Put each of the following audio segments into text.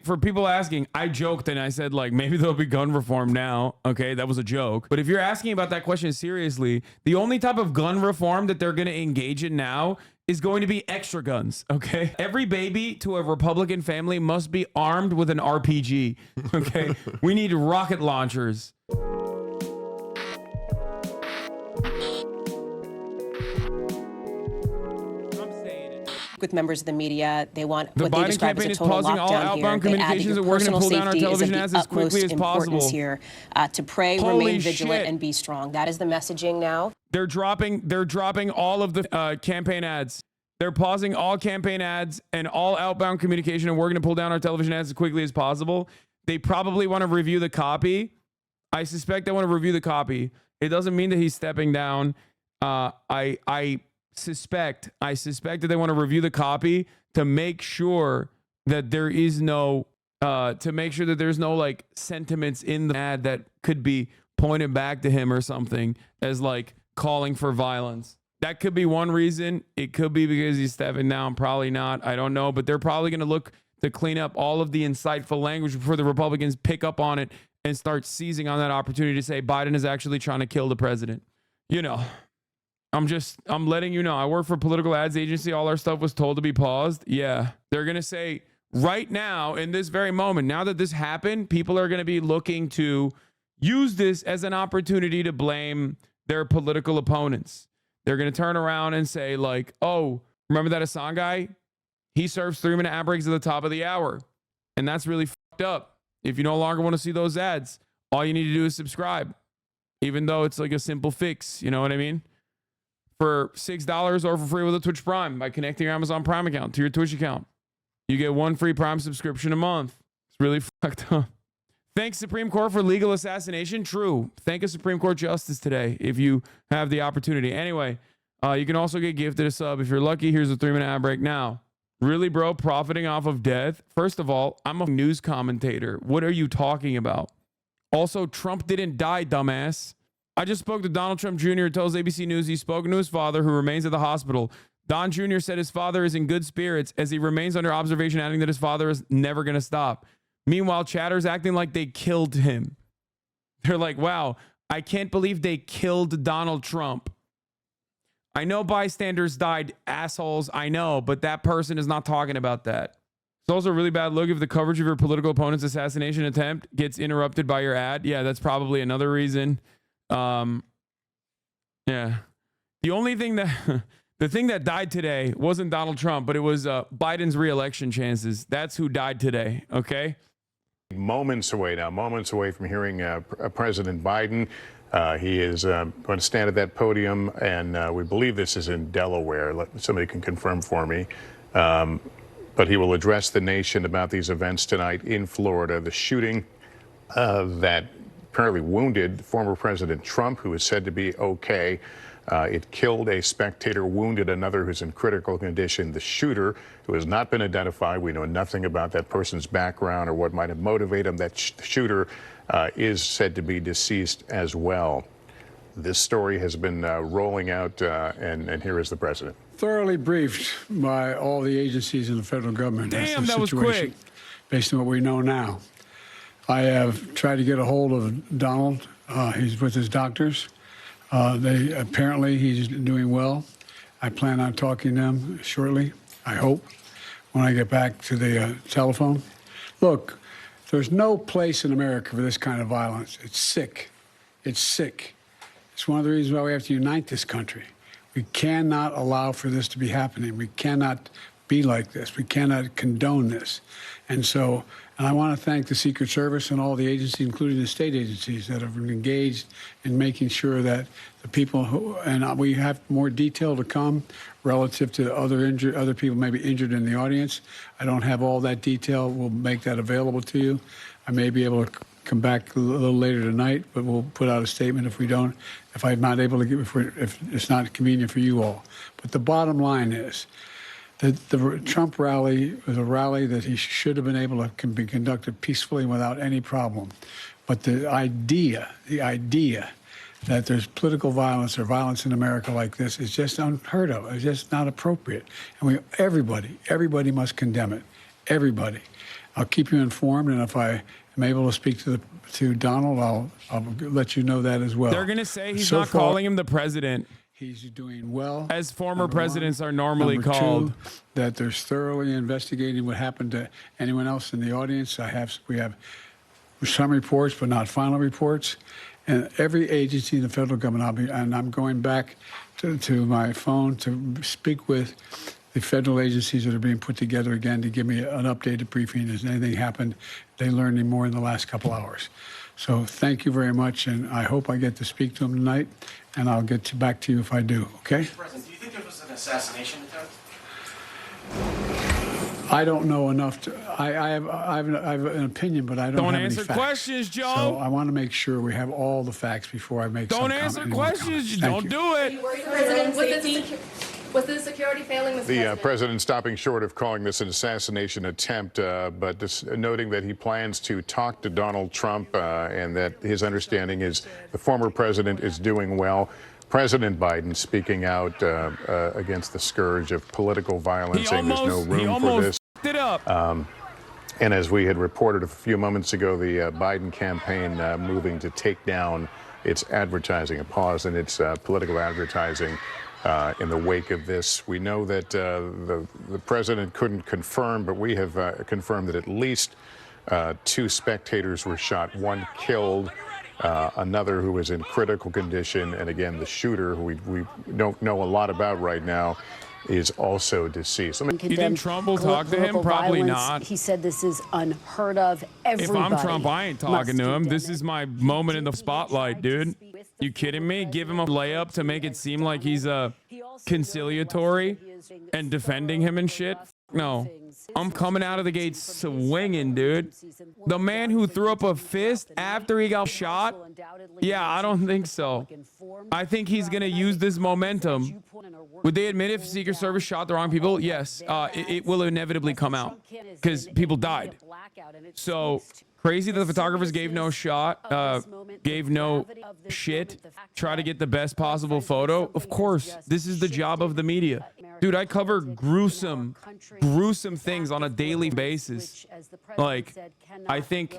for people asking, I joked and I said, like, maybe there'll be gun reform now. Okay, that was a joke. But if you're asking about that question seriously, the only type of gun reform that they're going to engage in now is going to be extra guns. Okay, every baby to a Republican family must be armed with an RPG. Okay, we need rocket launchers. With members of the media, they want the what Biden they describe as a total pausing all lockdown outbound here. They add that communications your that we're going to personal pull down our safety is of television the ads as quickly as utmost possible. importance here. To pray, Holy remain vigilant, shit. and be strong. That is the messaging now. They're dropping all of the campaign ads. They're pausing all campaign ads and all outbound communication, and we're going to pull down our television ads as quickly as possible. They probably want to review the copy. I suspect they want to review the copy. It doesn't mean that he's stepping down. I suspect that they want to review the copy to make sure that there is no there's no like sentiments in the ad that could be pointed back to him or something as like calling for violence. That could be one reason. It could be because he's stepping down. Probably not. I don't know. But they're probably going to look to clean up all of the insightful language before the Republicans pick up on it and start seizing on that opportunity to say Biden is actually trying to kill the president. You know, I'm letting you know. I work for a political ads agency. All our stuff was told to be paused. Yeah. They're going to say right now, in this very moment, now that this happened, people are going to be looking to use this as an opportunity to blame their political opponents. They're going to turn around and say like, oh, remember that Hasan guy? He serves 3-minute ad breaks at the top of the hour. And that's really fucked up. If you no longer want to see those ads, all you need to do is subscribe. Even though it's like a simple fix, you know what I mean? For $6 or for free with a Twitch Prime by connecting your Amazon Prime account to your Twitch account. You get 1 free Prime subscription a month. It's really fucked up. Thanks Supreme Court for legal assassination. True. Thank a Supreme Court justice today if you have the opportunity. Anyway, you can also get gifted a sub. If you're lucky, here's a 3-minute ad break now. Really, bro? Profiting off of death? First of all, I'm a news commentator. What are you talking about? Also, Trump didn't die, dumbass. I just spoke to Donald Trump Jr. Who tells ABC News he's spoken to his father, who remains at the hospital. Don Jr. said his father is in good spirits as he remains under observation, adding that his father is never going to stop. Meanwhile, Chatter's acting like they killed him. They're like, wow, I can't believe they killed Donald Trump. I know bystanders died, assholes, I know, but that person is not talking about that. It's also a really bad look if the coverage of your political opponent's assassination attempt gets interrupted by your ad. Yeah, that's probably another reason. Yeah. The only thing that... The thing that died today wasn't Donald Trump, but it was Biden's re-election chances. That's who died today, okay? Moments away from hearing President Biden. He is going to stand at that podium, and we believe this is in Delaware. Somebody can confirm for me. But he will address the nation about these events tonight in Florida. The shooting that apparently wounded former President Trump, who is said to be okay. It killed a spectator, wounded another who's in critical condition. The shooter, who has not been identified, we know nothing about that person's background or what might have motivated him. That shooter is said to be deceased as well. This story has been rolling out, and here is the president. Thoroughly briefed by all the agencies in the federal government. Damn, that was quick. Based on what we know now. I have tried to get a hold of Donald. He's with his doctors. Apparently he's doing well. I plan on talking to him shortly, I hope, when I get back to the telephone. Look, there's no place in America for this kind of violence. It's sick. It's sick. It's one of the reasons why we have to unite this country. We cannot allow for this to be happening. We cannot be like this. We cannot condone this. And I want to thank the Secret Service and all the agencies, including the state agencies, that have engaged in making sure that the people who, and we have more detail to come relative to other people maybe injured in the audience. I don't have all that detail. We'll make that available to you. I may be able to come back a little later tonight, but we'll put out a statement if I'm not able to give, if it's not convenient for you all. But the bottom line is, the Trump rally was a rally that he should have been able to be conducted peacefully without any problem. But the idea that there's political violence or violence in America like this is just unheard of. It's just not appropriate. And everybody must condemn it. Everybody. I'll keep you informed, and if I am able to speak to Donald, I'll let you know that as well. They're gonna say he's So not far, calling him the president, he's doing well, as former number presidents one. are normally Number called. two, that they're thoroughly investigating what happened to anyone else in the audience. We have some reports, but not final reports. And every agency in the federal government, I'm going back to my phone to speak with the federal agencies that are being put together again to give me an updated briefing. Has anything happened? They learned any more in the last couple hours. So thank you very much, and I hope I get to speak to them tonight, and I'll get back to you if I do, okay? Mr. President, do you think there was an assassination attempt? I don't know enough to. I have an opinion, but I don't have any answer facts. questions, Joe. So I want to make sure we have all the facts before I make. Don't some answer comment, any more questions. comments. Thank Don't you. do it. President, was the security failing, Mr. The President? president stopping short of calling this an assassination attempt, but just noting that he plans to talk to Donald Trump and that his understanding is the former president is doing well. President Biden speaking out against the scourge of political violence, saying there's no room for this. It up. And as we had reported a few moments ago, the Biden campaign moving to take down its advertising, a pause in its political advertising in the wake of this. We know that the president couldn't confirm, but we have confirmed that at least 2 spectators were shot, 1 killed, another who was in critical condition, and again, the shooter, who we don't know a lot about right now, is also deceased. You think Trump will talk to him? Probably not. He said this is unheard of. If I'm Trump, I ain't talking to him. This is my moment in the spotlight, dude. You kidding me? Give him a layup to make it seem like he's conciliatory and defending him and shit? No. I'm coming out of the gate swinging, dude. The man who threw up a fist after he got shot? Yeah, I don't think so. I think he's going to use this momentum. Would they admit if Secret Service shot the wrong people? Yes. It will inevitably come out because people died. So crazy that the photographers gave no shot, gave no shit, try to get the best possible photo. Of course, this is the job of the media. Dude, I cover gruesome things on a daily basis. Like, I think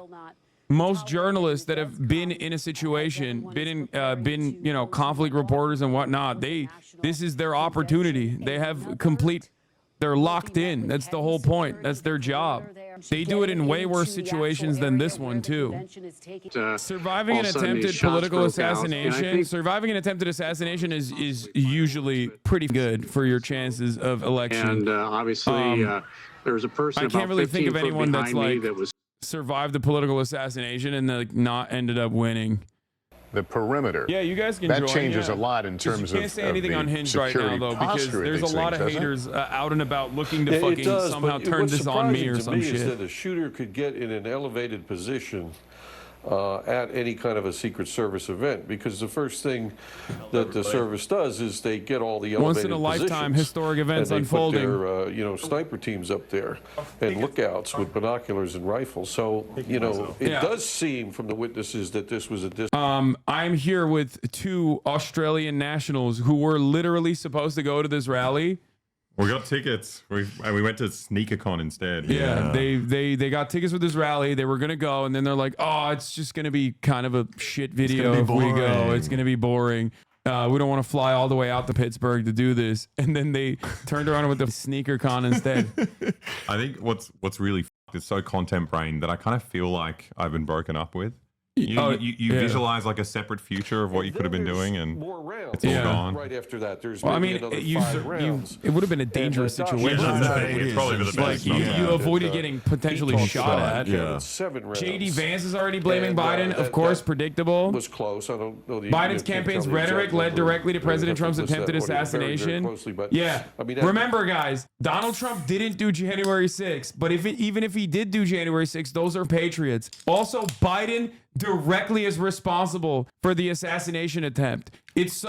most journalists that have been in a situation, been conflict reporters and whatnot, this is their opportunity. They have they're locked in. That's the whole point. That's their job. They do it in way worse situations than this one too. Surviving an attempted political assassination. Surviving an attempted assassination is usually pretty good for your chances of election. And obviously, there was a person. I can't really think of anyone that's like that was survived the political assassination and like not ended up winning. The perimeter. Yeah, you guys can that join, changes yeah. a lot in terms of. You can't say anything of unhinged right now though, because there's a lot of haters out and about looking to fucking somehow turn this on me or some shit. Is that a shooter could get in an elevated position at any kind of a Secret Service event, because the first thing that the service does is they get all the elevated once in a lifetime positions, historic events and they unfolding. Put their, sniper teams up there and lookouts with binoculars and rifles. So it does seem from the witnesses that this was a I'm here with 2 Australian nationals who were literally supposed to go to this rally. We got tickets. We went to SneakerCon instead. Yeah, they got tickets for this rally. They were gonna go, and then they're like, "Oh, it's just gonna be kind of a shit video if we go. It's gonna be boring. We don't want to fly all the way out to Pittsburgh to do this." And then they turned around with the SneakerCon instead. I think what's really is so content brain that I kind of feel like I've been broken up with. You visualize like a separate future of what you could have been doing, and more rounds. it's all gone. Right after that, there's Well, I maybe mean, another 5 rounds. it would have been a dangerous situation. It's probably the best. Like you avoided getting potentially shot at. Yeah. 7 rounds. JD Vance is already blaming And, Biden, of course, predictable. Was close. I don't know the Biden's campaign's rhetoric led directly to President Trump's attempted assassination. Yeah. I mean, Remember, guys, Donald Trump didn't do January 6th, but even if he did do January 6th, those are patriots. Also, Biden directly is responsible for the assassination attempt. It's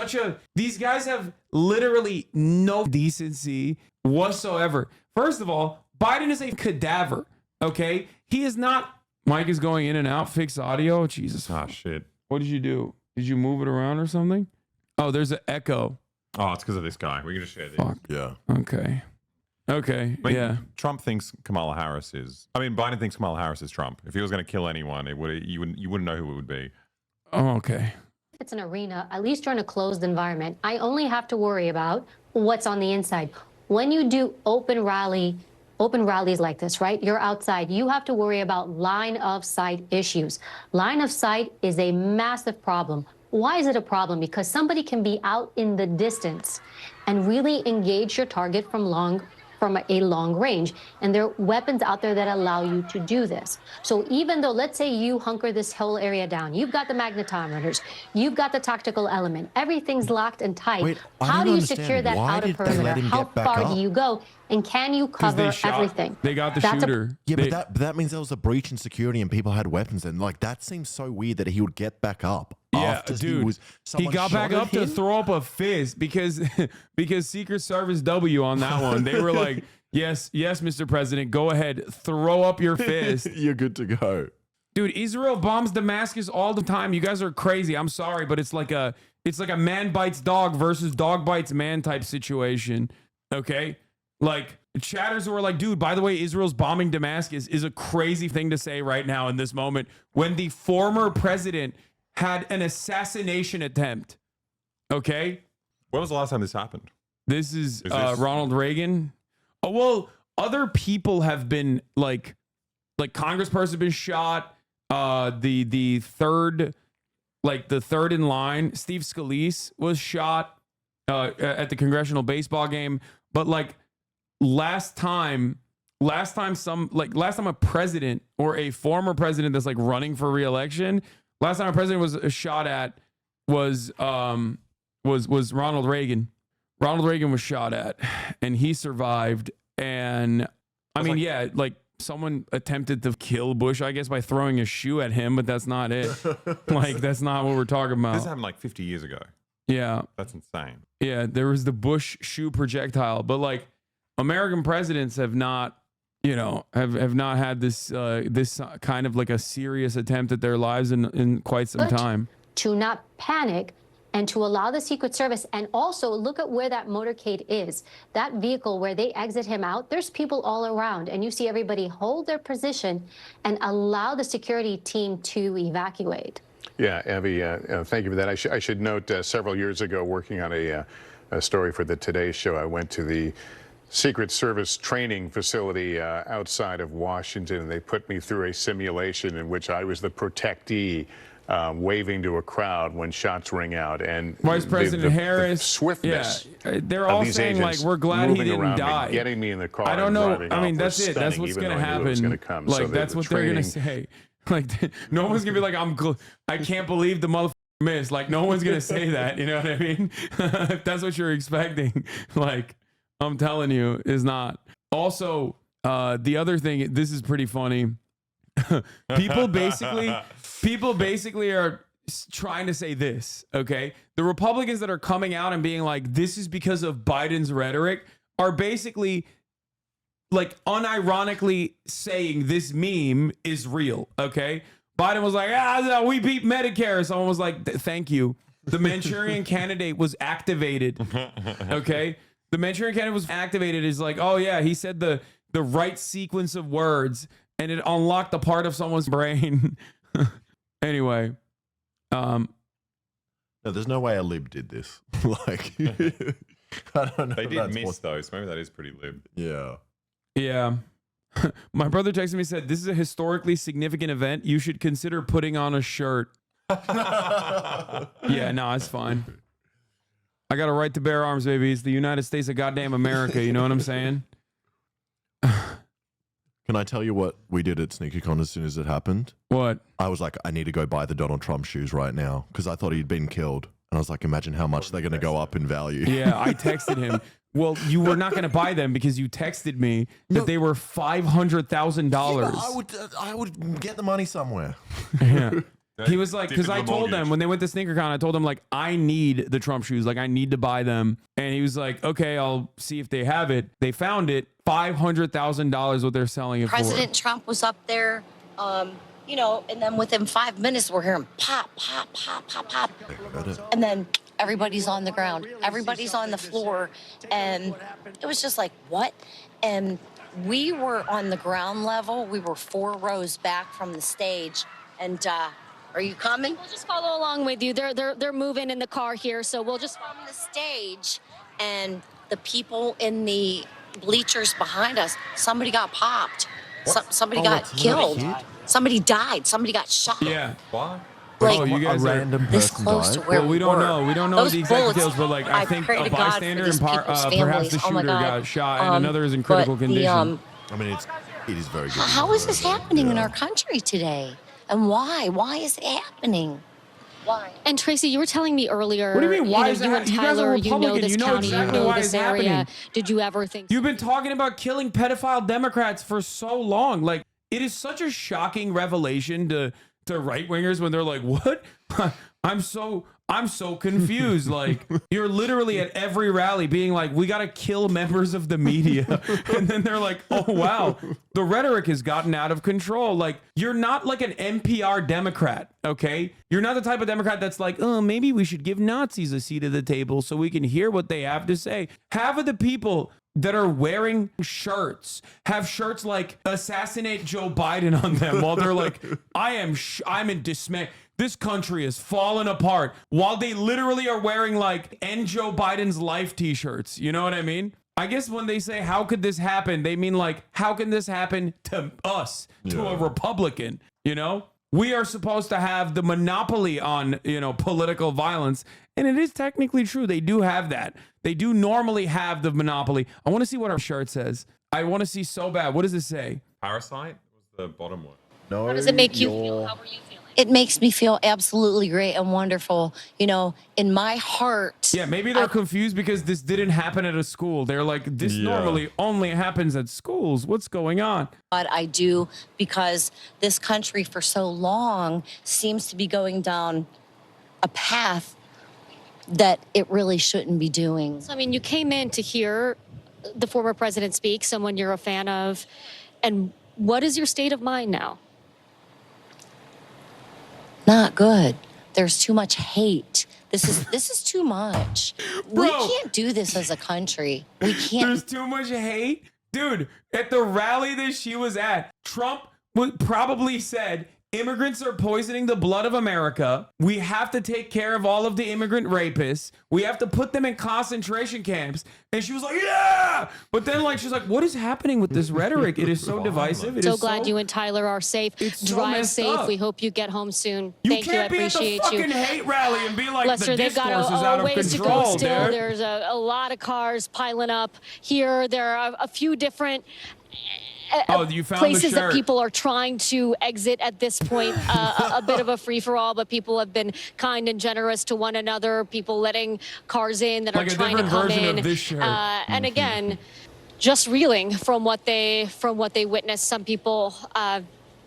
these guys have literally no decency whatsoever. First of all, Biden is a cadaver, okay? He is not. Mike is going in and out, fix audio. Jesus. Ah, shit. What did you do? Did you move it around or something? Oh, there's an echo. Oh, it's because of this guy. We can just share this. Fuck. Yeah. Okay. Okay. I mean, Yeah. Trump thinks Kamala Harris is. I mean, Biden thinks Kamala Harris is Trump. If he was going to kill anyone, you wouldn't know who it would be. Oh, okay. If it's an arena, at least you're in a closed environment. I only have to worry about what's on the inside. When you do open rallies like this, right? You're outside. You have to worry about line of sight issues. Line of sight is a massive problem. Why is it a problem? Because somebody can be out in the distance and really engage your target from a long range. And there are weapons out there that allow you to do this. So even though, let's say you hunker this whole area down, you've got the magnetometers, you've got the tactical element, everything's locked and tight. Wait, how do you secure that outer perimeter? How far do you go? And can you cover everything? They got the shooter. But that means there was a breach in security and people had weapons. And like, that seems so weird that he would get back up. Yeah, dude. He got back up to throw up a fist because Secret Service W on that one. They were like, yes, Mr. President, go ahead, throw up your fist. You're good to go. Dude, Israel bombs Damascus all the time. You guys are crazy. I'm sorry, but it's like a man bites dog versus dog bites man type situation. Okay? Like, chatters who are like, dude, by the way, Israel's bombing Damascus is a crazy thing to say right now in this moment when the former president had an assassination attempt. Okay? When was the last time this happened? This is Ronald Reagan. Oh, well, other people have been like congressperson been shot. The third in line, Steve Scalise was shot at the congressional baseball game. But like last time a president or a former president that's like running for re-election, last time a president was shot at was Ronald Reagan. Ronald Reagan was shot at and he survived. And I mean, like someone attempted to kill Bush, I guess, by throwing a shoe at him, but that's not it. Like, that's not what we're talking about. This happened like 50 years ago. Yeah. That's insane. Yeah, there was the Bush shoe projectile, but like American presidents have not, have not had this kind of like a serious attempt at their lives in quite some time. To not panic and to allow the Secret Service, and also look at where that motorcade is. That vehicle where they exit him out, there's people all around, and you see everybody hold their position and allow the security team to evacuate. Yeah, Abby, thank you for that. I should note several years ago, working on a story for the Today Show, I went to the Secret Service training facility outside of Washington, and they put me through a simulation in which I was the protectee, waving to a crowd when shots ring out. And Vice President Harris, the swiftness. Yeah, they're all saying like, we're glad he didn't die. Getting me in the car. I don't know. I mean, that's it. That's what's going to happen. Like, that's what they're going to say. Like, no one's going to be like, I can't believe the motherfucker missed. Like, no one's going to say that. You know what I mean? If that's what you're expecting, like, I'm telling you, is not. Also, the other thing, this is pretty funny. People basically are trying to say this, okay? The Republicans that are coming out and being like, this is because of Biden's rhetoric, are basically like unironically saying this meme is real, okay? Biden was like, no, we beat Medicare. Someone was like, thank you. The Manchurian candidate was activated, okay? The Manchurian candidate was activated is like, oh yeah, he said the right sequence of words and it unlocked the part of someone's brain. Anyway. No, there's no way a lib did this. Like, I don't know. They did miss those. Maybe that is pretty lib. Yeah. Yeah. My brother texted me and said, this is a historically significant event. You should consider putting on a shirt. Yeah, no, it's fine. I got a right to bear arms, baby. It's the United States of goddamn America. You know what I'm saying? Can I tell you what we did at SneakerCon as soon as it happened? What? I was like, I need to go buy the Donald Trump shoes right now because I thought he'd been killed. And I was like, imagine how much they're going to go up in value. Yeah, I texted him. Well, you were not going to buy them because you texted me that they were $500,000. I would get the money somewhere. Yeah. He was like, because I told them when they went to SneakerCon, I told them like, I need the Trump shoes. Like, I need to buy them. And he was like, okay, I'll see if they have it. They found it. $500,000 what they're selling it for. President Trump was up there, you know, and then within 5 minutes, we're hearing pop, pop, pop, pop, pop. And then everybody's on the ground. Everybody's on the floor. And it was just like, what? And we were on the ground level. We were 4 rows back from the stage. And are you coming? We'll just follow along with you. They're moving in the car here, so we'll just From the stage, and the people in the bleachers behind us, somebody got popped. Somebody got killed. Somebody died. Somebody got shot. Yeah. What? Like, Oh, you guys a are random this person close to died? where well, we don't know. We don't know Those the exact bullets, details, but like I think pray a to God for bystander these and people's perhaps families. the Oh my shooter God. got shot, and another is in critical but condition. I mean, it is very good. How is this happening in our country today? And why? Why is it happening? Why? And Tracy, you were telling me earlier. What do you mean? Why know, is you that? and You guys are Tyler, you know Republican. this You know county, exactly you know why this it's area. happening. Did you ever think? You've been talking about killing pedophile Democrats for so long. Like, it is such a shocking revelation to right wingers when they're like, "What? I'm so confused." Like, you're literally at every rally being like, "We got to kill members of the media," and then they're like, "Oh wow, the rhetoric has gotten out of control." Like, you're not like an NPR Democrat, okay? You're not the type of Democrat that's like, "Oh, maybe we should give Nazis a seat at the table so we can hear what they have to say." Half of the people that are wearing shirts have shirts like "Assassinate Joe Biden" on them while they're like, I'm in dismay. This country is falling apart, while they literally are wearing like "End Joe Biden's Life" t-shirts. You know what I mean? I guess when they say, "How could this happen?" they mean like, how can this happen to us, to a Republican? You know, we are supposed to have the monopoly on, political violence. And it is technically true. They do have that. They do normally have the monopoly. I want to see what our shirt says. I want to see so bad. What does it say? Parasite was the bottom one. No, How does it make you feel? How were you feeling? It makes me feel absolutely great and wonderful. In my heart. Yeah, maybe they're confused because this didn't happen at a school. They're like, this normally only happens at schools. What's going on? But I do, because this country for so long seems to be going down a path that it really shouldn't be doing. So, I mean, you came in to hear the former president speak, someone you're a fan of, and what is your state of mind now? Not good. There's too much hate. This is too much. Bro, we can't do this as a country. We can't. There's too much hate. Dude, at the rally that she was at, Trump probably said, "Immigrants are poisoning the blood of America. We have to take care of all of the immigrant rapists. We have to put them in concentration camps." And she was like, "Yeah!" But then, she's like, "What is happening with this rhetoric? It is so divisive." It So is glad you and Tyler are safe. It's so Drive messed safe. up. We hope you get home soon. You Thank you. I can't be at the appreciate fucking you. hate rally and be like, Lester, the they've got discourse is out a of ways control, to go still. dude. There's a lot of cars piling up here. There are a few different you found places the shirt. that people are trying to exit at this point. A bit of a free-for-all, but people have been kind and generous to one another. People letting cars in that Like are a trying to different come version in. of this shirt. And again, just reeling from what they witnessed. Some people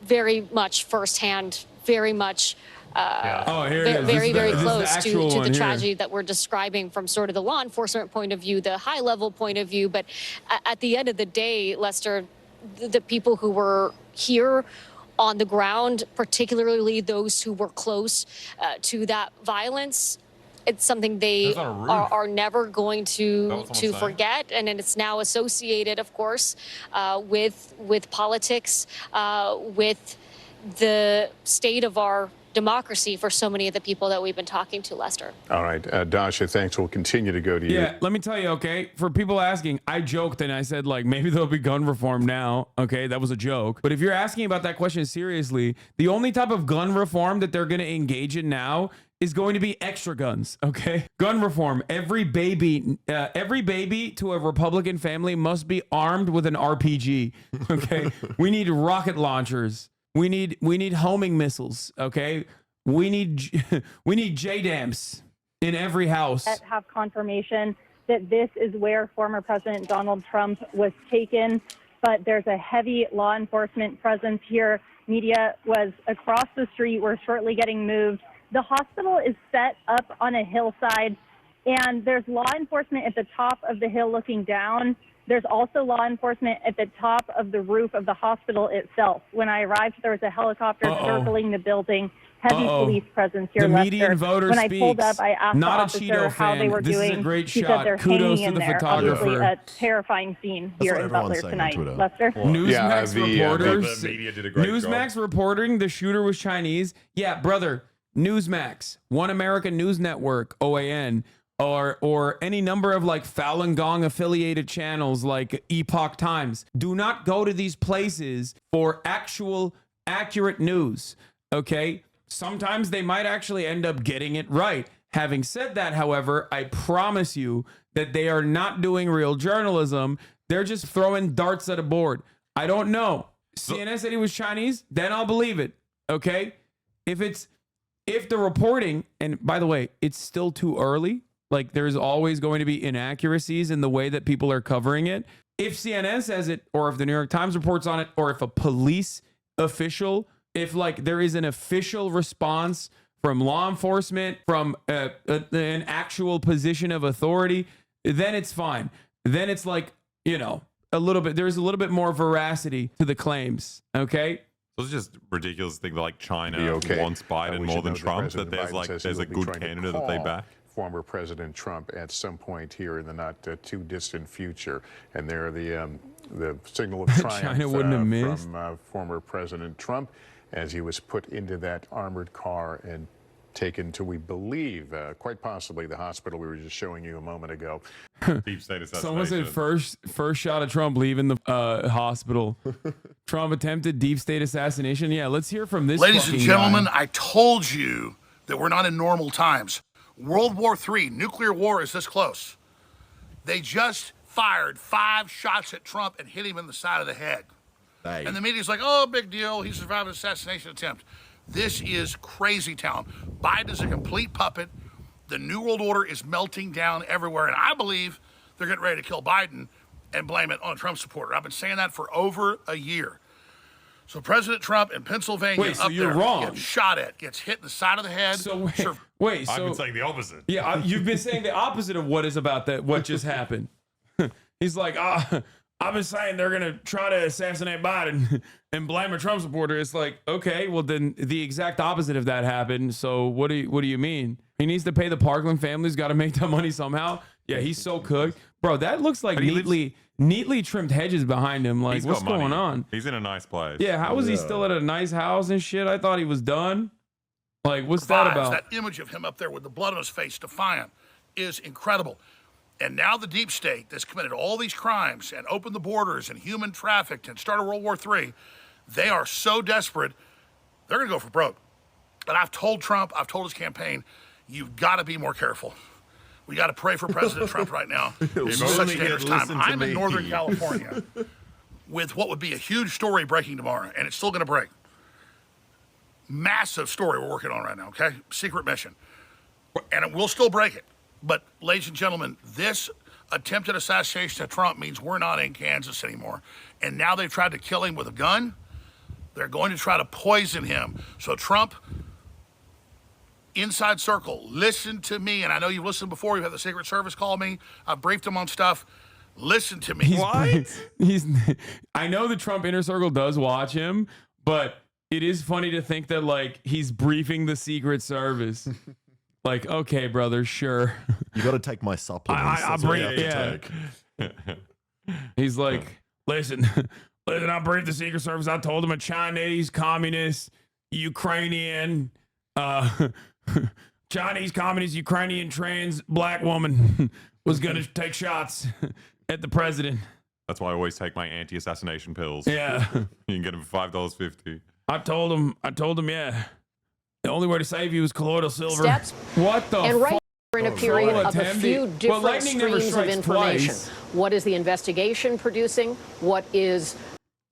very much firsthand, very much. Oh, here it is. Very, very This is the close to actual the one here. tragedy that we're describing from sort of the law enforcement point of view, the high level point of view. But at the end of the day, Lester, the people who were here on the ground, particularly those who were close to that violence, it's something they are never going to forget. And it's now associated, of course, with politics, with the state of our democracy for so many of the people that we've been talking to, Lester. All right, Dasha, thanks. We'll continue to go to you. Yeah, let me tell you, okay, for people asking, I joked and I said, maybe there'll be gun reform now. Okay, that was a joke. But if you're asking about that question seriously, the only type of gun reform that they're going to engage in now is going to be extra guns, okay? Gun reform. Every baby to a Republican family must be armed with an RPG, okay? We need rocket launchers. We need homing missiles, okay? We need JDAMs in every house. That have confirmation that this is where former President Donald Trump was taken, but there's a heavy law enforcement presence here. Media was across the street. We're shortly getting moved. The hospital is set up on a hillside, and there's law enforcement at the top of the hill looking down. There's also law enforcement at the top of the roof of the hospital itself. When I arrived, there was a helicopter circling the building. Heavy police presence here, The Lester. median voter When I pulled speaks. up, I asked Not a the officer Cheeto how they fan. were This is doing. a great He shot. said they're Kudos hanging to the in there. photographer. Obviously, a terrifying scene here in Butler tonight. Lester? Newsmax reporters. The media did a great Newsmax job. reporting the shooter was Chinese. Yeah, brother. Newsmax, One American News Network, OAN, or any number of like Falun Gong affiliated channels like Epoch Times. Do not go to these places for actual accurate news. Okay? Sometimes they might actually end up getting it right. Having said that, however, I promise you that they are not doing real journalism. They're just throwing darts at a board. I don't know. CNN said he was Chinese, then I'll believe it. Okay? If the reporting, and by the way, it's still too early. Like there's always going to be inaccuracies in the way that people are covering it. If CNN says it, or if the New York Times reports on it, or if a police official, if like there is an official response from law enforcement, from an actual position of authority, then it's fine. Then it's like, you know, there's a little bit more veracity to the claims. Okay. So it's just ridiculous to think that like China wants Biden We more should than note that Trump, President that there's Biden like says there's he a will be good trying to candidate that they call back. Former President Trump at some point here in the not too distant future, and there the signal of triumph China wouldn't have missed. from former President Trump as he was put into that armored car and taken to, we believe, quite possibly the hospital we were just showing you a moment ago. Deep state assassination. Someone said first shot of Trump leaving the hospital. Trump attempted deep state assassination. Yeah, let's hear from this. Ladies and gentlemen, guy. I told you that we're not in normal times. World War III, nuclear war is this close. They just fired 5 shots at Trump and hit him in the side of the head. Hey. And the media's like, oh, big deal. He survived an assassination attempt. This is crazy town. Biden is a complete puppet. The New World Order is melting down everywhere. And I believe they're getting ready to kill Biden and blame it on a Trump supporter. I've been saying that for over a year. So President Trump in Pennsylvania, Wait, so up you're there, wrong. gets shot at, gets hit in the side of the head. So wait, I've been saying the opposite. Yeah, you've been saying the opposite of what is about that. What just happened? He's like, I've been saying they're gonna try to assassinate Biden and blame a Trump supporter. It's like, okay, well then the exact opposite of that happened. So what do you mean? He needs to pay the Parkland family. He's got to make that money somehow. Yeah, he's so cooked, bro. That looks like neatly trimmed hedges behind him. Like, He's what's got money. going on? He's in a nice place. Yeah, how is he still at a nice house and shit? I thought he was done. Like, what's that about? That image of him up there with the blood on his face, defiant, is incredible. And now the deep state that's committed all these crimes and opened the borders and human trafficked and started World War III, they are so desperate, they're going to go for broke. And I've told Trump, I've told his campaign, you've got to be more careful. We got to pray for President Trump right now. This is such dangerous time. I'm in Northern California with what would be a huge story breaking tomorrow, and it's still going to break. Massive story we're working on right now, okay? Secret mission. And we'll still break it. But, ladies and gentlemen, this attempted assassination of Trump means we're not in Kansas anymore. And now they've tried to kill him with a gun. They're going to try to poison him. So Trump, inside circle, listen to me. And I know you've listened before. You've had the Secret Service call me. I've briefed them on stuff. Listen to me. I know the Trump inner circle does watch him, but it is funny to think that like he's briefing the Secret Service. Like, okay, brother, sure. You got to take my supplements. I'll That's what bring you it. have Yeah. to take. He's like, listen, I briefed the Secret Service. I told him a Chinese communist, Ukrainian, Chinese communist, Ukrainian trans black woman was going to take shots at the president. That's why I always take my anti-assassination pills. Yeah. You can get them for $5.50. I told him, yeah. The only way to save you is colloidal silver. Steps. What the And right we're in a period of a Attempting. few Well, different lightning never streams of strikes information. twice. What is the investigation producing? What is...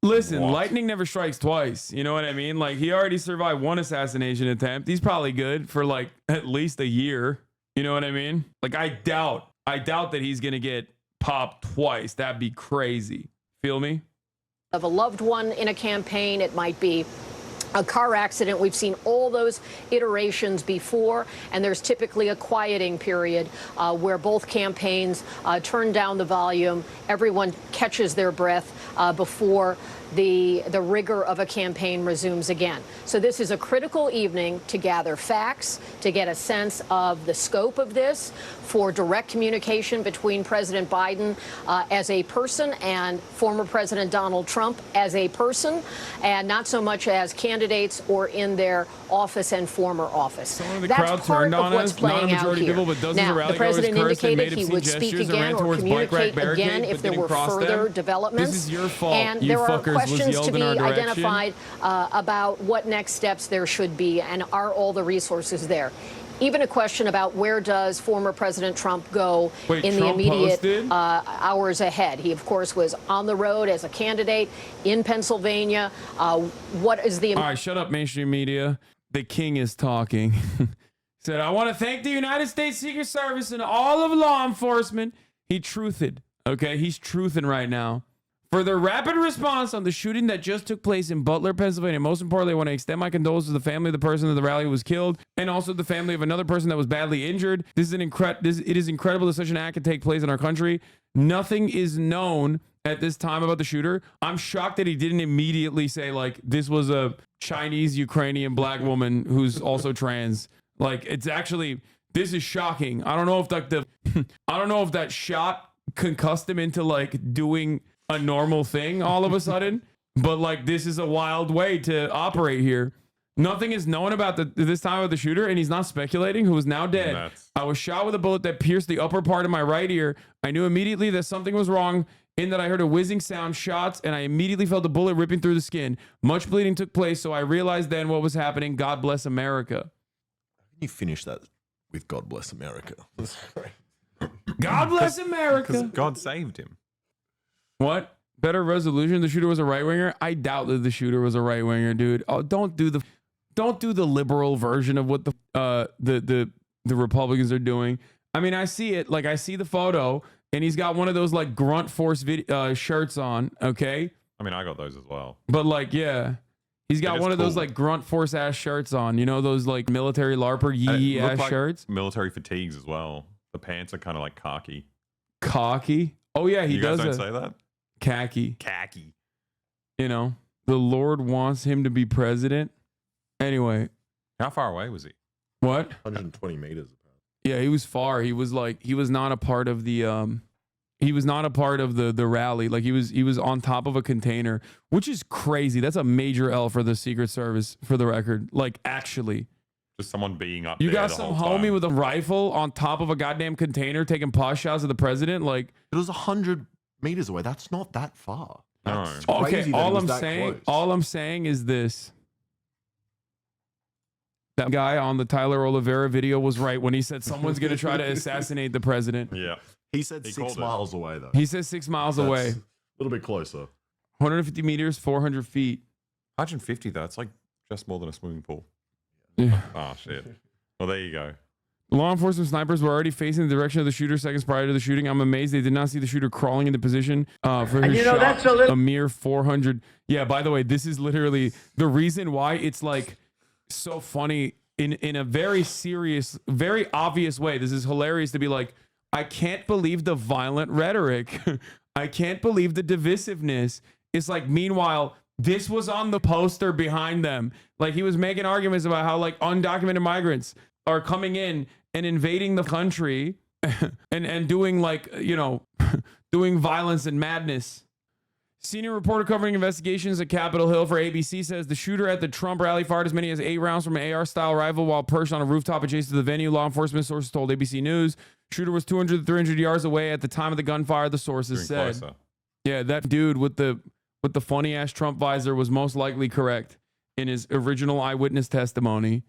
Listen, lightning never strikes twice. You know what I mean? Like, he already survived one assassination attempt. He's probably good for like at least a year. You know what I mean? Like, I doubt that he's going to get popped twice. That'd be crazy. Feel me? Of a loved one in a campaign. It might be a car accident. We've seen all those iterations before, and there's typically a quieting period where both campaigns turn down the volume, everyone catches their breath before the rigor of a campaign resumes again. So this is a critical evening to gather facts, to get a sense of the scope of this, for direct communication between President Biden as a person and former President Donald Trump as a person, and not so much as candidates or in their office and former office. That's part of what's playing out here. Now, the president indicated he would speak again or communicate again if there were further developments. This is your fault. And there are questions to be identified about what next steps there should be, and are all the resources there. Even a question about where does former President Trump go in the immediate hours ahead. He, of course, was on the road as a candidate in Pennsylvania. What is the... All right, shut up, mainstream media. The king is talking. Said, I want to thank the United States Secret Service and all of law enforcement. He truthed, okay? He's truthing right now. For their rapid response on the shooting that just took place in Butler, Pennsylvania. Most importantly, I want to extend my condolences to the family of the person at the rally who was killed, and also the family of another person that was badly injured. It is incredible that such an act could take place in our country. Nothing is known at this time about the shooter. I'm shocked that he didn't immediately say, like, this was a Chinese, Ukrainian black woman who's also trans. Like, it's actually, this is shocking. I don't know if I don't know if that shot concussed him into like doing a normal thing all of a sudden, but like this is a wild way to operate here. Nothing is known about this time of the shooter, and he's not speculating, who is now dead. I was shot with a bullet that pierced the upper part of my right ear. I knew immediately that something was wrong in that I heard a whizzing sound, shots, and I immediately felt the bullet ripping through the skin. Much bleeding took place, so I realized then what was happening. God bless America. You finish that with God bless America. God bless America. Because God saved him. What? Better resolution? The shooter was a right winger? I doubt that the shooter was a right winger, dude. Oh, don't do the liberal version of what the Republicans are doing. I mean, I see it. Like, I see the photo, and he's got one of those like grunt force shirts on. Okay. I mean, I got those as well. But like, yeah, he's got one of those like grunt force ass shirts on. You know, those like military LARPer yee ass like shirts. Military fatigues as well. The pants are kind of like khaki. Khaki? Oh yeah, he does. You guys don't say that. Khaki. Khaki. You know, the Lord wants him to be president. Anyway. How far away was he? What? 120 meters. Yeah, he was far. He was like, he was not a part of the the rally. Like he was on top of a container, which is crazy. That's a major L for the Secret Service, for the record. Like, actually. Just someone being up you there. You got the some whole homie time. with a rifle on top of a goddamn container taking pot shots at the president. Like, it was 100 meters away. That's not that far. That's no. Okay, crazy all I'm saying is this. That guy on the Tyler Oliveira video was right when he said someone's going to try to assassinate the president. Yeah. He said 6 miles away, though. He said 6 miles away. A little bit closer. 150 meters, 400 feet. 150, though. It's like just more than a swimming pool. Yeah. Oh, shit. Well, there you go. Law enforcement snipers were already facing the direction of the shooter seconds prior to the shooting. I'm amazed they did not see the shooter crawling into position for his shot. That's a mere 400. Yeah, by the way, this is literally the reason why it's like so funny in a very serious, very obvious way. This is hilarious to be like, I can't believe the violent rhetoric. I can't believe the divisiveness. It's like, meanwhile, this was on the poster behind them. Like, he was making arguments about how like undocumented migrants are coming in and invading the country and doing like, you know, doing violence and madness. Senior reporter covering investigations at Capitol Hill for ABC says the shooter at the Trump rally fired as many as 8 rounds from an AR-style rifle while perched on a rooftop adjacent to the venue. Law enforcement sources told ABC News. Shooter was 200 to 300 yards away at the time of the gunfire, the sources said. Closer. Yeah, that dude with the funny ass Trump visor was most likely correct in his original eyewitness testimony.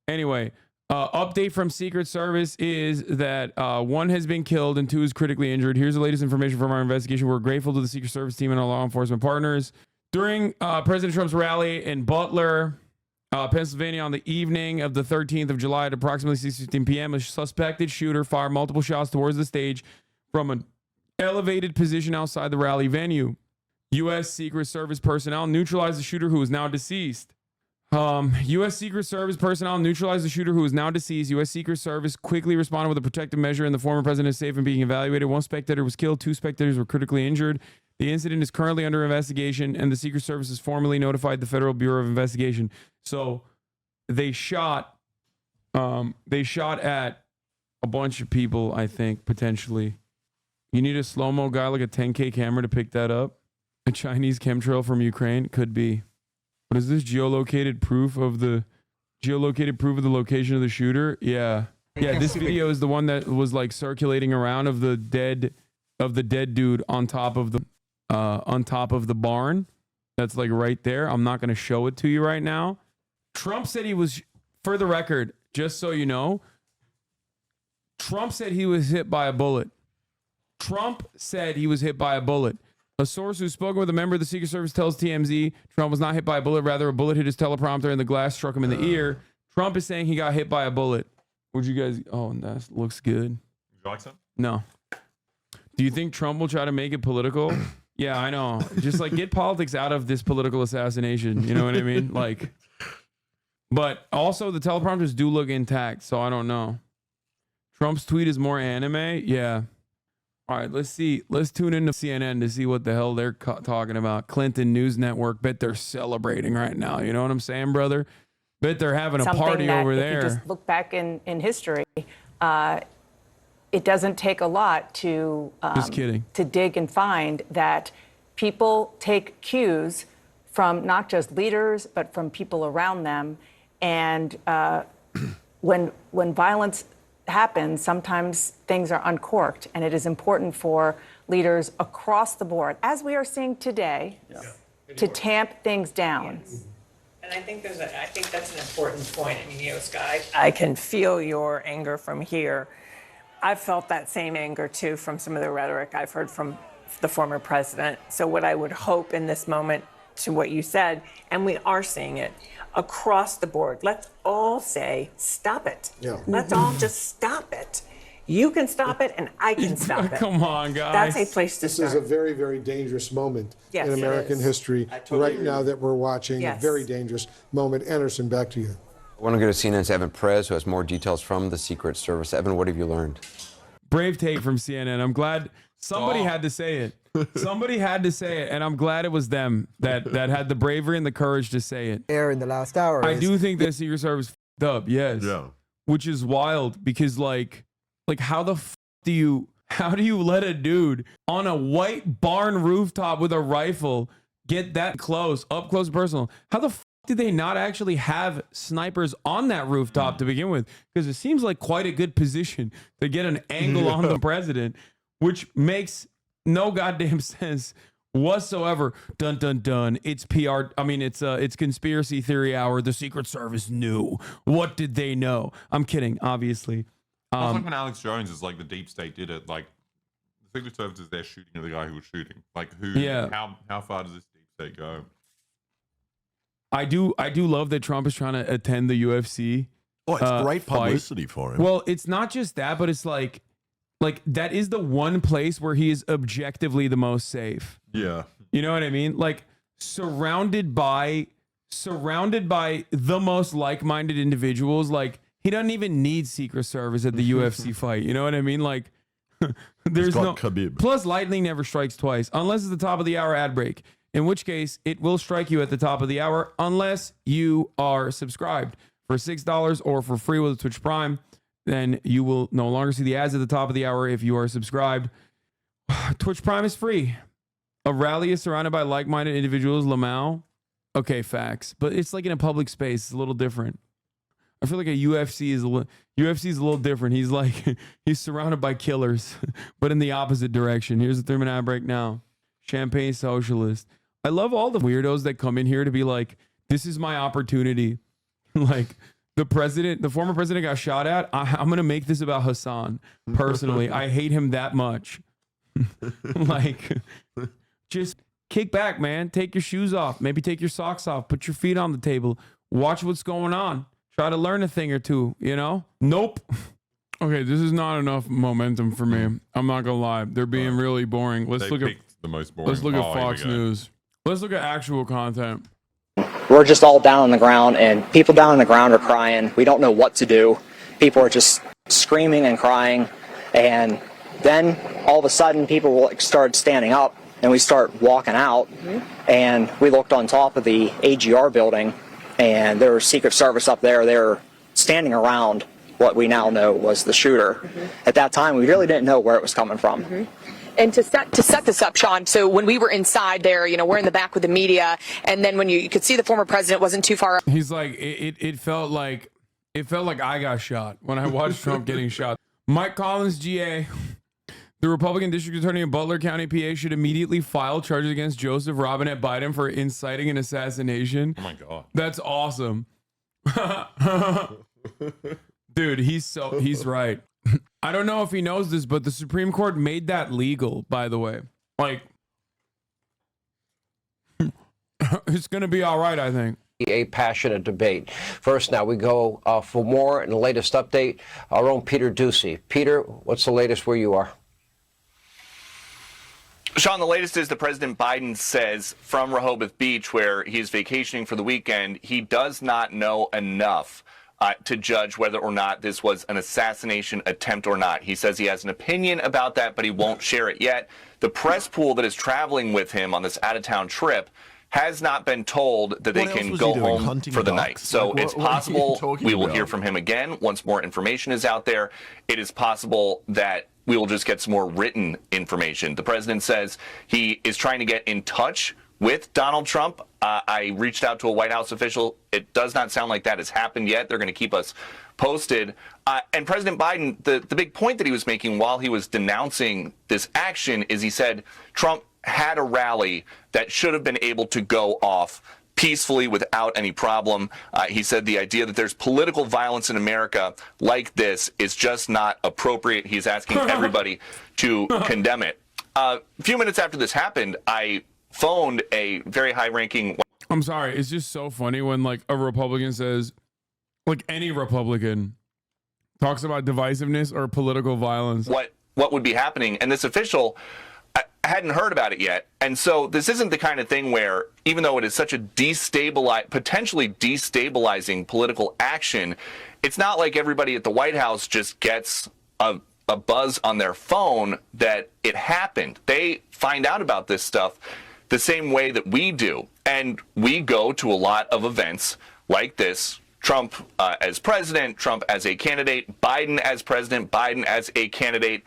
Anyway, update from Secret Service is that 1 has been killed and 2 is critically injured. Here's the latest information from our investigation. We're grateful to the Secret Service team and our law enforcement partners. During President Trump's rally in Butler, Pennsylvania on the evening of the 13th of July at approximately 6:15 p.m., a suspected shooter fired multiple shots towards the stage from an elevated position outside the rally venue. U.S. Secret Service personnel neutralized the shooter, who is now deceased. U.S. Secret Service personnel neutralized the shooter who is now deceased. U.S. Secret Service quickly responded with a protective measure, and the former president is safe and being evaluated. One spectator was killed. 2 spectators were critically injured. The incident is currently under investigation, and the Secret Service has formally notified the Federal Bureau of Investigation. So they shot at a bunch of people, I think, potentially. You need a slow-mo guy like a 10K camera to pick that up. A Chinese chemtrail from Ukraine? Could be. What is this? Geolocated proof of the location of the shooter? Yeah. Yeah, this video is the one that was like circulating around of the dead dude on top of the barn. That's like right there. I'm not going to show it to you right now. Trump said he was, for the record, just so you know, Trump said he was hit by a bullet. Trump said he was hit by a bullet. A source who's spoken with a member of the Secret Service tells TMZ Trump was not hit by a bullet. Rather, a bullet hit his teleprompter and the glass struck him in the ear. Trump is saying he got hit by a bullet. Would you guys... Oh, that looks good. Would you like some? No. Do you think Trump will try to make it political? Yeah, I know. Just like get politics out of this political assassination. You know what I mean? Like... But also, the teleprompters do look intact, so I don't know. Trump's tweet is more anime? Yeah. All right, let's see. Let's tune into CNN to see what the hell they're talking about. Clinton News Network. Bet they're celebrating right now. You know what I'm saying, brother? Bet they're having a party over there. If you just look back in history, it doesn't take a lot to just kidding. To dig and find that people take cues from not just leaders, but from people around them. And when violence happens, sometimes things are uncorked, and it is important for leaders across the board, as we are seeing today, to tamp things down. Yes. And I think that's an important point. I mean, Scott, I can feel your anger from here. I've felt that same anger too from some of the rhetoric I've heard from the former president. So what I would hope in this moment, to what you said, and we are seeing it across the board, let's all say, stop it. Yeah. Let's all just stop it. You can stop it, and I can stop it. Come on, guys. That's a place to start. This is a very, very dangerous moment Yes, in it American is. history right now that we're watching. Yes. A very dangerous moment. Anderson, back to you. I want to go to CNN's Evan Perez, who has more details from the Secret Service. Evan, what have you learned? Brave take from CNN. I'm glad somebody had to say it. Somebody had to say it, and I'm glad it was them that had the bravery and the courage to say it. Air in the last hour. I do think the Secret Service f***ed up, yes. Yeah. Which is wild because like how the f*** do you let a dude on a white barn rooftop with a rifle get that close, up close and personal? How the f*** did they not actually have snipers on that rooftop to begin with? Because it seems like quite a good position to get an angle on the president, which makes no goddamn sense whatsoever. Dun dun dun. It's PR. I mean, it's conspiracy theory hour. The Secret Service knew. What did they know? I'm kidding, obviously. It's like when Alex Jones is like the deep state did it. Like the Secret Service is there shooting at the guy who was shooting. Like who? Yeah. How far does this deep state go? I do love that Trump is trying to attend the UFC. Oh, it's great publicity fight. for him. Well, it's not just that, but it's like that is the one place where he is objectively the most safe. Yeah. You know what I mean? Like surrounded by the most like-minded individuals. Like he doesn't even need Secret Service at the UFC fight. You know what I mean? Like there's no Khabib. Plus lightning never strikes twice unless it's the top of the hour ad break, in which case it will strike you at the top of the hour unless you are subscribed for $6 or for free with Twitch Prime. Then you will no longer see the ads at the top of the hour if you are subscribed. Twitch Prime is free. A rally is surrounded by like-minded individuals. Lamau. Okay, facts. But it's like in a public space. It's a little different. I feel like a UFC is a little different. He's surrounded by killers, but in the opposite direction. Here's the 3-minute ad break now. Champagne socialist. I love all the weirdos that come in here to be like, this is my opportunity. Like, the former president got shot at. I'm going to make this about Hasan personally. I hate him that much. Like, just kick back, man. Take your shoes off. Maybe take your socks off. Put your feet on the table. Watch what's going on. Try to learn a thing or two, you know? Nope. Okay, this is not enough momentum for me. I'm not going to lie. They're being really boring. Let's look at the most boring. Let's look at here Fox we go. News. Let's look at actual content. we're just all down on the ground, and people down on the ground are crying. We don't know what to do. People are just screaming and crying. And then all of a sudden people started standing up, and we start walking out, and we looked on top of the AGR building, and there was Secret Service up there. They were standing around what we now know was the shooter. At that time, we really didn't know where it was coming from. And to set this up, Sean, so when we were inside there, we're in the back with the media, and then when you could see the former president wasn't too far. He's like, it felt like I got shot when I watched Trump getting shot. Mike Collins, GA. The Republican District Attorney in Butler County, PA, should immediately file charges against Joseph Robinette Biden for inciting an assassination. Oh my God. That's awesome. Dude, he's right. I don't know if he knows this, but the Supreme Court made that legal, by the way. Like, it's going to be all right, I think. A passionate debate. First, now we go for more and the latest update. Our own Peter Ducey. Peter, what's the latest where you are? Sean, the latest is that President Biden says from Rehoboth Beach, where he's vacationing for the weekend, he does not know enough to judge whether or not this was an assassination attempt or not. He says he has an opinion about that, but he won't share it yet. The press pool that is traveling with him on this out-of-town trip has not been told that they can go home for the night. So it's possible we will hear from him again once more information is out there. It is possible that we will just get some more written information. The president says he is trying to get in touch with Donald Trump. I reached out to a White House official. It does not sound like that has happened yet. They're going to keep us posted. And President Biden, the big point that he was making while he was denouncing this action is he said Trump had a rally that should have been able to go off peacefully without any problem. He said the idea that there's political violence in America like this is just not appropriate. He's asking everybody to condemn it. A few minutes after this happened, I phoned a very high-ranking... I'm sorry. It's just so funny when, like, a Republican says, like, any Republican talks about divisiveness or political violence. What would be happening? And this official... I hadn't heard about it yet. And so this isn't the kind of thing where, even though it is such a potentially destabilizing political action, it's not like everybody at the White House just gets a buzz on their phone that it happened. They find out about this stuff the same way that we do. And we go to a lot of events like this. Trump as president, Trump as a candidate, Biden as president, Biden as a candidate.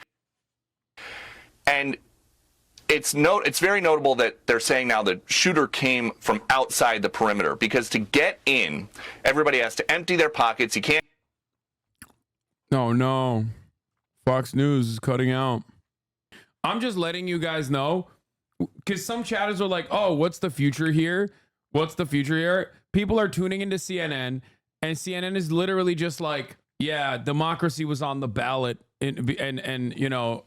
And it's very notable that they're saying now the shooter came from outside the perimeter, because to get in, everybody has to empty their pockets. You can't. No. Fox News is cutting out. I'm just letting you guys know, because some chatters are like, oh, what's the future here? What's the future here? People are tuning into CNN, and CNN is literally just like, yeah, democracy was on the ballot. And you know,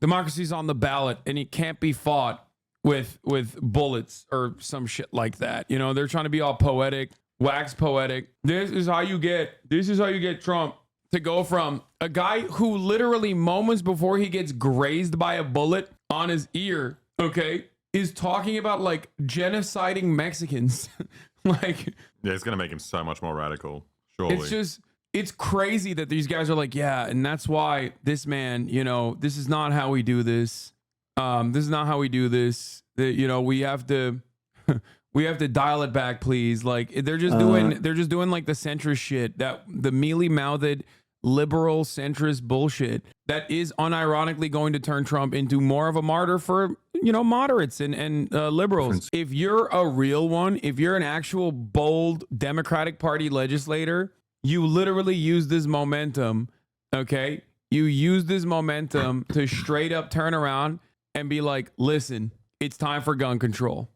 democracy's on the ballot, and it can't be fought with bullets or some shit like that. You know, they're trying to be all poetic, wax poetic. This is how you get Trump to go from a guy who literally moments before he gets grazed by a bullet on his ear, okay, is talking about like genociding Mexicans. Like, yeah, it's gonna make him so much more radical. Surely. It's crazy that these guys are like, yeah, and that's why this man, you know, this is not how we do this. This is not how we do this. You know, we have to dial it back, please. Like they're just doing like the centrist shit, that the mealy-mouthed liberal centrist bullshit that is unironically going to turn Trump into more of a martyr for, you know, moderates and liberals. If you're a real one, if you're an actual bold Democratic Party legislator, you literally use this momentum, okay? You use this momentum to straight up turn around and be like, listen, it's time for gun control,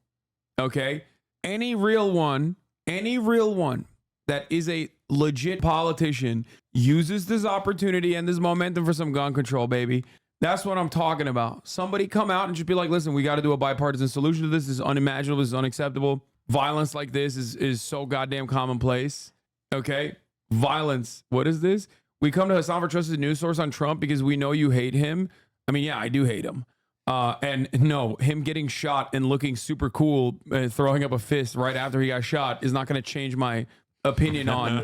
okay? Any real one that is a legit politician uses this opportunity and this momentum for some gun control, baby. That's what I'm talking about. Somebody come out and just be like, listen, we got to do a bipartisan solution to this. This is unimaginable. This is unacceptable. Violence like this is so goddamn commonplace, okay? Violence. What is this? We come to Hasan for trusted news source on Trump because we know you hate him. I mean, yeah, I do hate him. And no, him getting shot and looking super cool, throwing up a fist right after he got shot is not going to change my opinion on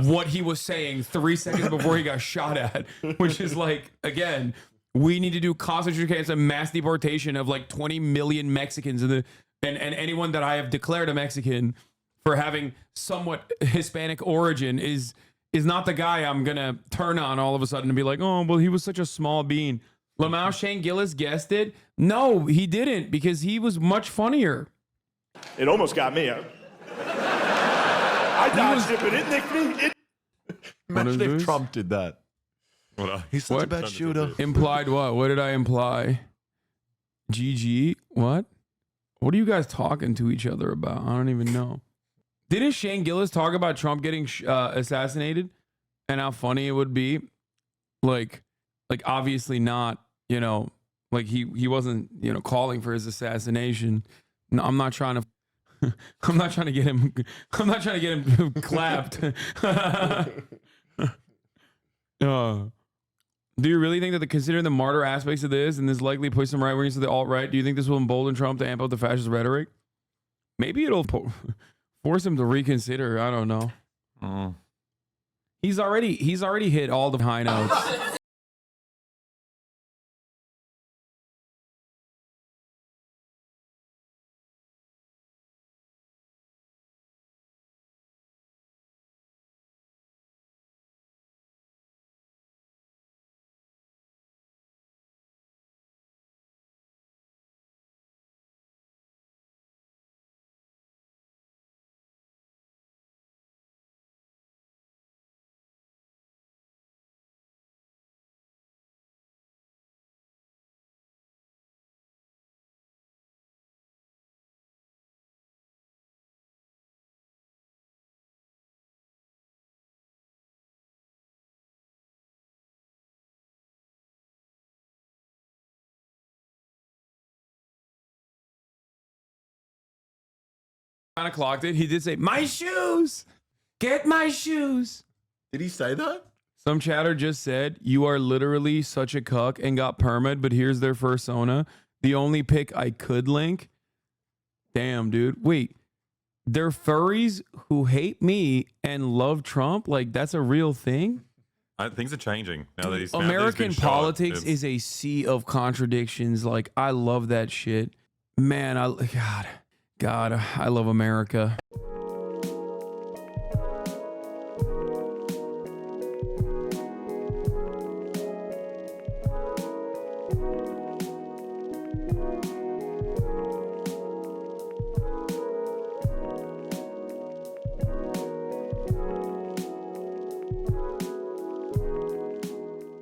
what he was saying 3 seconds before he got shot at, which is like, again, we need to do concentration camps and mass deportation of like 20 million Mexicans and anyone that I have declared a Mexican for having somewhat Hispanic origin is not the guy I'm going to turn on all of a sudden and be like, oh, well, he was such a small bean. Lamau Shane Gillis guessed it. No, he didn't, because he was much funnier. It almost got me. I dodged it, but it nicked me. Imagine if Trump did that. He's such a bad shooter. Implied what? What did I imply? GG? What? What are you guys talking to each other about? I don't even know. Didn't Shane Gillis talk about Trump getting assassinated and how funny it would be? Like obviously not, you know, like he wasn't, you know, calling for his assassination. No, I'm not trying to get him clapped. Do you really think that considering the martyr aspects of this and this likely push some right wings to the alt-right, do you think this will embolden Trump to amp up the fascist rhetoric? Maybe it'll force him to reconsider. I don't know. He's already hit all the high notes. Kind of clocked it. He did say, "My shoes, get my shoes." Did he say that? Some chatter just said, "You are literally such a cuck," and got permit, but here's their fursona. The only pic I could link. Damn, dude. Wait, they're furries who hate me and love Trump? Like, that's a real thing? Things are changing now that he's American shot. politics is a sea of contradictions. Like, I love that shit. Man, God, I love America.